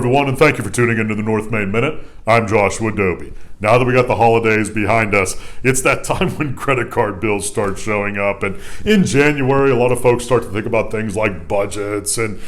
everyone, and thank you for tuning into the North Main Minute. I'm Joshua Dobie. Now that we got the holidays behind us, it's that time when credit card bills start showing up. And in January, a lot of folks start to think about things like budgets and,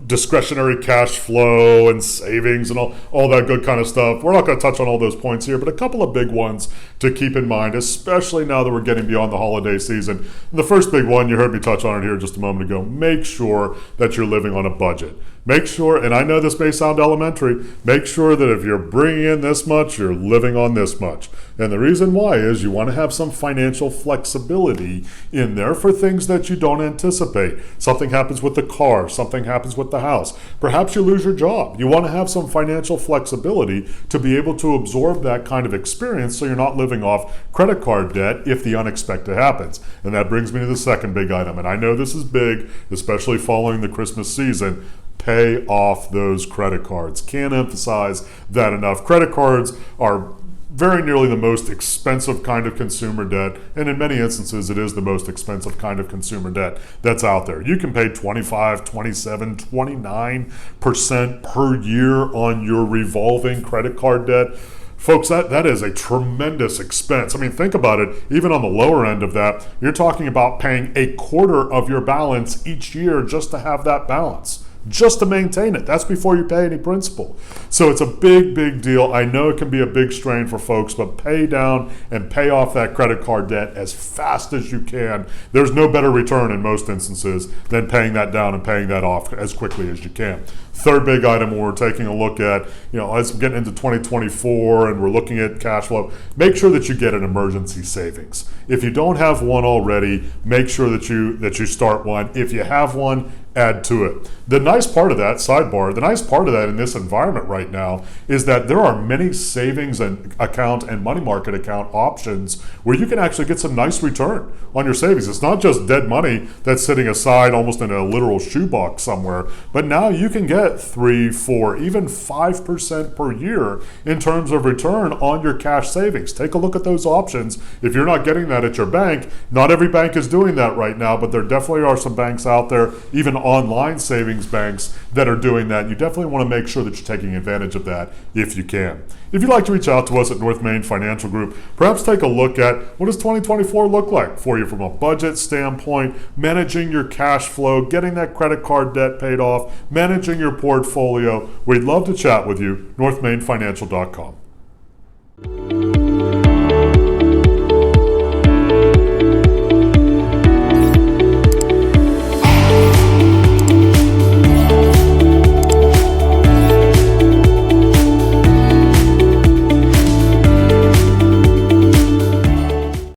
discretionary cash flow and savings and all that good kind of stuff. We're not going to touch on all those points here, but a couple of big ones to keep in mind, especially now that we're getting beyond the holiday season. And the first big one, you heard me touch on it here just a moment ago, make sure that you're living on a budget. Make sure, and I know this may sound elementary, make sure that if you're bringing in this much, you're living on this much. And the reason why is you want to have some financial flexibility in there for things that you don't anticipate. Something happens with the car, something happens with the house. Perhaps you lose your job. You want to have some financial flexibility to be able to absorb that kind of experience so you're not living off credit card debt if the unexpected happens. And that brings me to the second big item. And I know this is big, especially following the Christmas season. Pay off those credit cards. Can't emphasize that enough. Credit cards are very nearly the most expensive kind of consumer debt, and in many instances it is the most expensive kind of consumer debt that's out there. You can pay 25, 27, 29% per year on your revolving credit card debt. Folks, that is a tremendous expense. I mean, think about it. Even on the lower end of that, you're talking about paying a quarter of your balance each year just to have that balance, just to maintain it. That's before you pay any principal. So it's a big, big deal. I know it can be a big strain for folks, but pay down and pay off that credit card debt as fast as you can. There's no better return in most instances than paying that down and paying that off as quickly as you can. Third big item when we're taking a look at, as we're getting into 2024 and we're looking at cash flow, make sure that you get an emergency savings. If you don't have one already, make sure that you start one. If you have one, add to it. The nice part of that, sidebar, the nice part of that in this environment right now is that there are many savings and account and money market account options where you can actually get some nice return on your savings. It's not just dead money that's sitting aside almost in a literal shoebox somewhere, but now you can get 3, 4, even 5% per year in terms of return on your cash savings. Take a look at those options. If you're not getting that at your bank, not every bank is doing that right now, but there definitely are some banks out there, even online savings banks, that are doing that. You definitely want to make sure that you're taking advantage of that if you can. If you'd like to reach out to us at North Main Financial Group, perhaps take a look at what does 2024 look like for you from a budget standpoint, managing your cash flow, getting that credit card debt paid off, managing your portfolio. We'd love to chat with you. NorthMainFinancial.com.